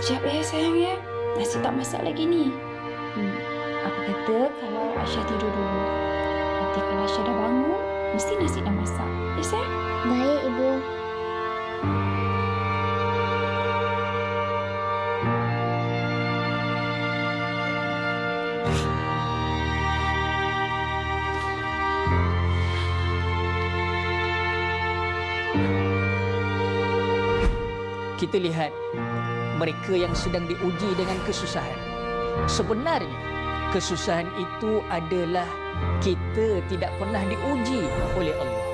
Sekejap ya sayang ya. Nasi tak masak lagi ni. Apa kata kalau Aisyah tidur dulu? Nanti kalau Aisyah dah bangun, mesti nasi dah masak. Ya sayang? Baik, Ibu. Kita lihat mereka yang sedang diuji dengan kesusahan. Sebenarnya kesusahan itu adalah kita tidak pernah diuji oleh Allah.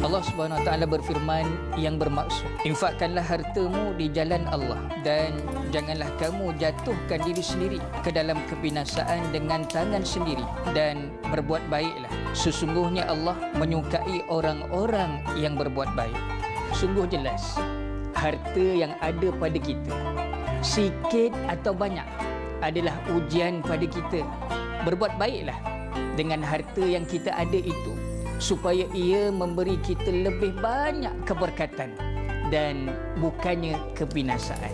Allah Subhanahu Wa Taala berfirman yang bermaksud, infakkanlah hartamu di jalan Allah dan janganlah kamu jatuhkan diri sendiri ke dalam kebinasaan dengan tangan sendiri, dan berbuat baiklah. Sesungguhnya Allah menyukai orang-orang yang berbuat baik. Sungguh jelas, harta yang ada pada kita, sikit atau banyak, adalah ujian pada kita. Berbuat baiklah dengan harta yang kita ada itu, supaya ia memberi kita lebih banyak keberkatan dan bukannya kebinasaan.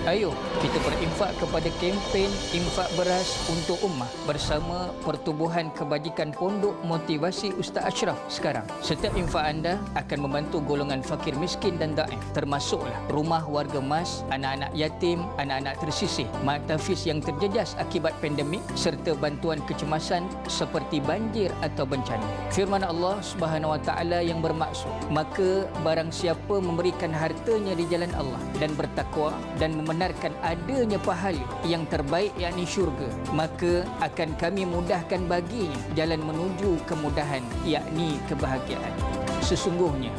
Ayo kita berinfak kepada kempen infak beras untuk ummah bersama Pertubuhan Kebajikan Pondok Motivasi Ustaz Ashraf sekarang. Setiap infak anda akan membantu golongan fakir miskin dan daif, termasuklah rumah warga mas, anak-anak yatim, anak-anak tersisih, mak tahfiz yang terjejas akibat pandemik, serta bantuan kecemasan seperti banjir atau bencana. Firman Allah Subhanahu Wa Taala yang bermaksud, maka barang siapa memberikan hartanya di jalan Allah dan bertakwa dan membenarkan adanya pahala yang terbaik, yakni syurga, maka akan kami mudahkan baginya jalan menuju kemudahan, yakni kebahagiaan. Sesungguhnya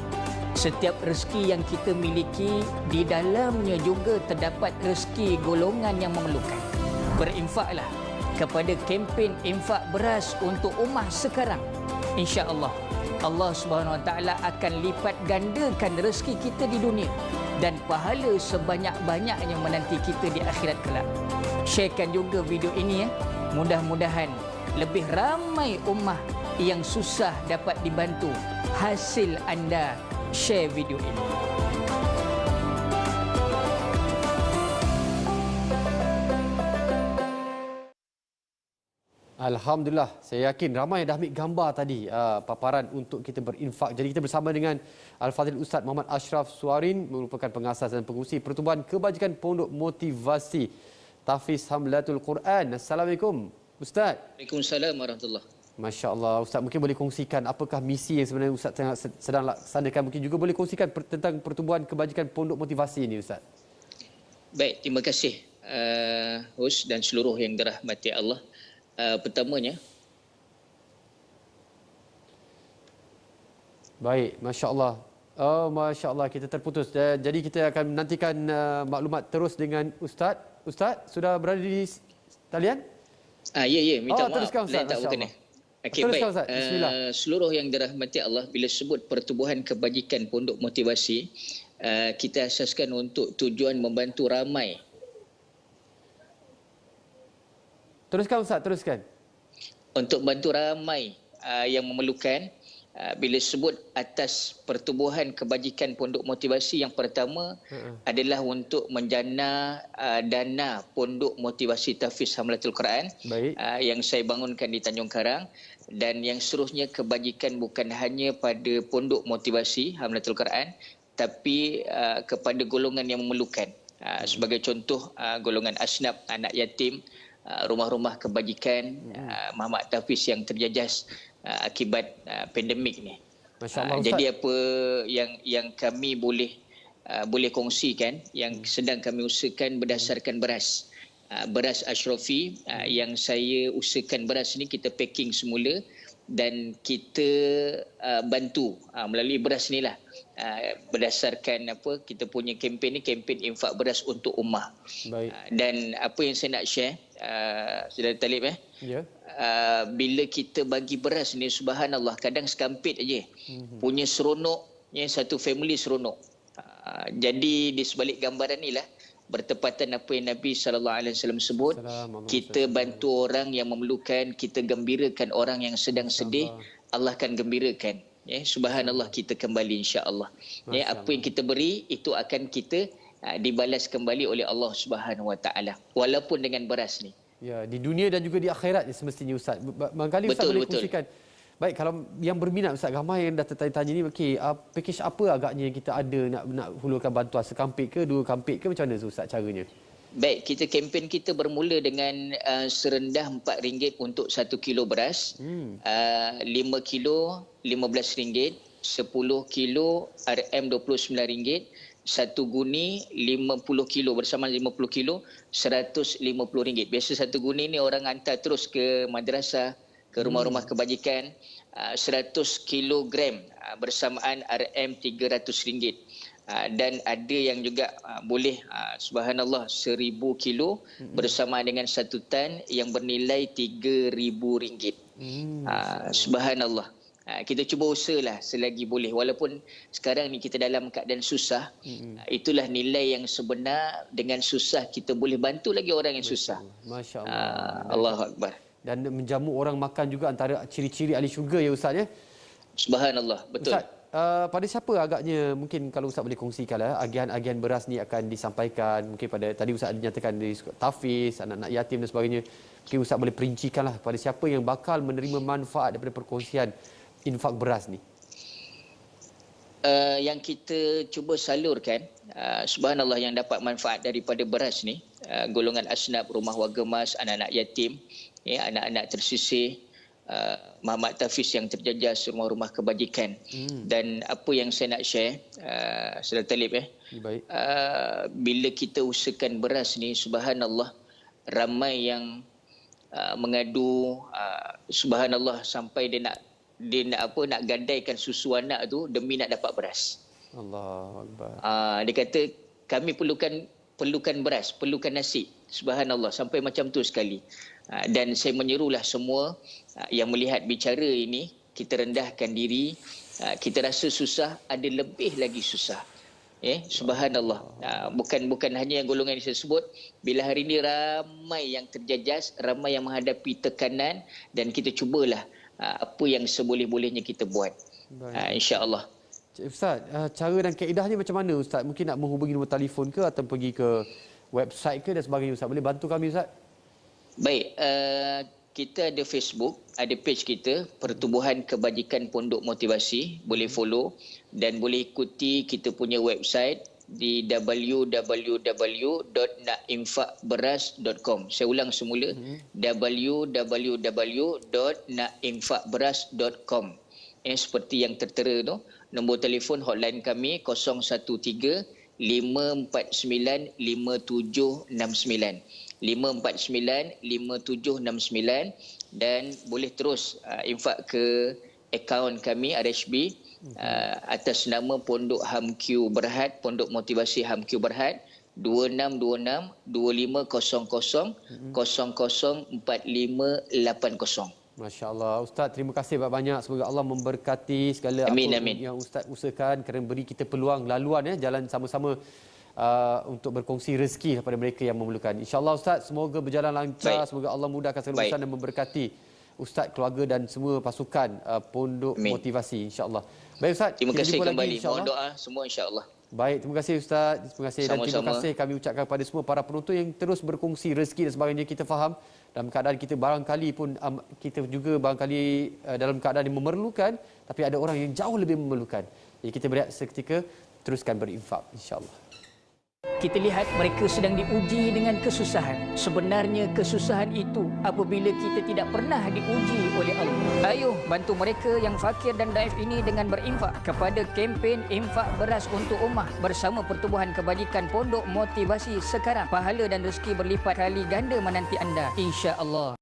setiap rezeki yang kita miliki, di dalamnya juga terdapat rezeki golongan yang memerlukan. Berinfaklah kepada kempen infak beras untuk ummah sekarang. Insya-Allah Allah Subhanahu Wa Taala akan lipat gandakan rezeki kita di dunia dan pahala sebanyak-banyaknya menanti kita di akhirat kelak. Sharekan juga video ini ya. Mudah-mudahan lebih ramai ummah yang susah dapat dibantu hasil anda share video ini. Alhamdulillah, saya yakin ramai dah ambil gambar tadi paparan untuk kita berinfak. Jadi kita bersama dengan Al-Fadhil Ustaz Muhammad Ashraf Suarin, merupakan pengasas dan pengurusi Pertubuhan Kebajikan Pondok Motivasi Tahfiz Hamlatul Quran. Assalamualaikum Ustaz. Waalaikumsalam warahmatullahi. Masya-Allah, Ustaz mungkin boleh kongsikan apakah misi yang sebenarnya Ustaz sedang laksanakan, mungkin juga boleh kongsikan tentang Pertubuhan Kebajikan Pondok Motivasi ini Ustaz. Baik, terima kasih host dan seluruh yang dirahmati Allah. Pertamanya, baik, masya-Allah. Oh, masya-Allah, kita terputus. Jadi kita akan menantikan maklumat terus dengan Ustaz. Ustaz sudah berada di talian? Ya, minta maaf. Teruskan Ustaz. Tak berkenan. Okey, teruskan baik. Ustaz. Bismillah. Seluruh yang dirahmati Allah, bila sebut Pertubuhan Kebajikan Pondok Motivasi, kita asaskan untuk tujuan membantu ramai. Teruskan Ustaz, teruskan. Untuk bantu ramai yang memerlukan. Bila sebut atas Pertubuhan Kebajikan Pondok Motivasi, yang pertama adalah untuk menjana dana Pondok Motivasi Tahfiz Hamlatul Quran yang saya bangunkan di Tanjung Karang, dan yang seterusnya kebajikan bukan hanya pada Pondok Motivasi Hamlatul Quran tapi kepada golongan yang memerlukan. Sebagai contoh, golongan asnaf, anak yatim, rumah-rumah kebajikan, mak tahfiz yang terjejas akibat pandemik ni. Jadi apa yang kami boleh kongsikan, yang sedang kami usahakan berdasarkan beras Ashrafi, yang saya usahakan beras ni kita packing semula dan kita bantu melalui beras ni lah, berdasarkan kita punya kempen ni, kempen infak beras untuk ummah. Dan apa yang saya nak share, Saudara Talib bila kita bagi beras ni, subhanallah, kadang sekampit aja punya seronoknya, satu family seronok. Jadi di sebalik gambaran ni lah bertepatan apa yang Nabi SAW sebut, kita bantu orang yang memerlukan, kita gembirakan orang yang sedang sedih, Allah akan gembirakan. Subhanallah, kita kembali insya-Allah. Apa yang kita beri itu akan kita dibalas kembali oleh Allah Subhanahu Wa Taala walaupun dengan beras ni. Ya, di dunia dan juga di akhirat ni semestinya Ustaz. Barangkali Ustaz Betul, boleh betul. kongsikan. Baik, kalau yang berminat Ustaz, ramai yang dah tertanya-tanya ni, okey, pakej apa agaknya yang kita ada nak hulurkan bantuan, sekampik ke, 2 kampik ke, macam mana Ustaz caranya? Baik, kempen kita bermula dengan serendah RM4 untuk 1 kilo beras, 5 kilo RM15, 10 kilo RM29, 1 guni 50 kilo bersama 50 kilo RM150. Biasa 1 guni ni orang hantar terus ke madrasah, ke rumah-rumah kebajikan. 100 kilogram bersamaan RM300. Dan ada yang juga boleh subhanallah 1000 kilo bersamaan dengan 1 tan yang bernilai RM3000. Subhanallah. Kita cuba usahalah selagi boleh, walaupun sekarang ni kita dalam keadaan susah. Itulah nilai yang sebenar. Dengan susah kita boleh bantu lagi orang yang susah. Masya-Allah. Allahu Akbar. Dan menjamu orang makan juga antara ciri-ciri ahli syurga ya Ustaz ya. Subhanallah, betul. Ustaz, pada siapa agaknya, mungkin kalau Ustaz boleh kongsikan lah, agian-agian beras ni akan disampaikan, mungkin pada tadi Ustaz dinyatakan dari tahfiz, anak-anak yatim dan sebagainya. Mungkin Ustaz boleh perincikanlah pada siapa yang bakal menerima manfaat daripada perkongsian infak beras ni. Yang kita cuba salurkan, subhanallah, yang dapat manfaat daripada beras ni, golongan asnaf, rumah warga mas, anak-anak yatim, ya, anak-anak tersisih, Muhammad Tafiz yang terjejas, rumah-rumah kebajikan. Dan apa yang saya nak share, Saudara Talib, Baik. Bila kita usahakan beras ni, subhanallah, ramai yang mengadu, subhanallah, sampai dia nak gadaikan susu anak tu demi nak dapat beras. Allahu Akbar. Dia kata kami perlukan beras, perlukan nasi. Subhanallah, sampai macam tu sekali. Dan saya menyerulah semua yang melihat bicara ini, kita rendahkan diri. Kita rasa susah, ada lebih lagi susah. Subhanallah. Bukan hanya yang golongan yang saya sebut. Bila hari ini ramai yang terjejas, ramai yang menghadapi tekanan, dan kita cubalah apa yang seboleh-bolehnya kita buat. InsyaAllah. Ustaz, cara dan kaedahnya macam mana Ustaz? Mungkin nak menghubungi nombor telefon ke atau pergi ke website ke dan sebagainya Ustaz? Boleh bantu kami Ustaz? Baik, kita ada Facebook, ada page kita, Pertubuhan Kebajikan Pondok Motivasi. Boleh follow dan boleh ikuti kita punya website di www.nakinfakberas.com. Saya ulang semula, www.nakinfakberas.com. Seperti yang tertera tu. Nombor telefon hotline kami 013 549 5769. 549 5769, dan boleh terus infak ke akaun kami RHB atas nama Pondok HAMQ Berhad, Pondok Motivasi HAMQ Berhad, 2626 2500 004580. Masya-Allah. Ustaz, terima kasih banyak-banyak. Semoga Allah memberkati segala amin, apa amin. yang Ustaz usahakan, kerana beri kita peluang laluan jalan sama-sama untuk berkongsi rezeki kepada mereka yang memerlukan. InsyaAllah Ustaz, semoga berjalan lancar. Baik. Semoga Allah mudahkan segala urusan dan memberkati Ustaz, keluarga dan semua pasukan Pondok Motivasi, insyaAllah. Baik Ustaz, terima kasih kembali. Lagi, mohon doa semua insyaAllah. Baik, terima kasih Ustaz. Terima kasih. Sama-sama. Dan terima kasih kami ucapkan kepada semua para penonton yang terus berkongsi rezeki dan sebagainya. Kita faham dalam keadaan kita barangkali pun kita juga barangkali dalam keadaan yang memerlukan, tapi ada orang yang jauh lebih memerlukan. Jadi kita berehat seketika, teruskan berinfak insya-Allah. Kita lihat mereka sedang diuji dengan kesusahan. Sebenarnya kesusahan itu apabila kita tidak pernah diuji oleh Allah. Ayo bantu mereka yang fakir dan daif ini dengan berinfak kepada kempen infak beras untuk ummah bersama Pertubuhan Kebajikan Pondok Motivasi sekarang. Pahala dan rezeki berlipat kali ganda menanti anda, insya-Allah.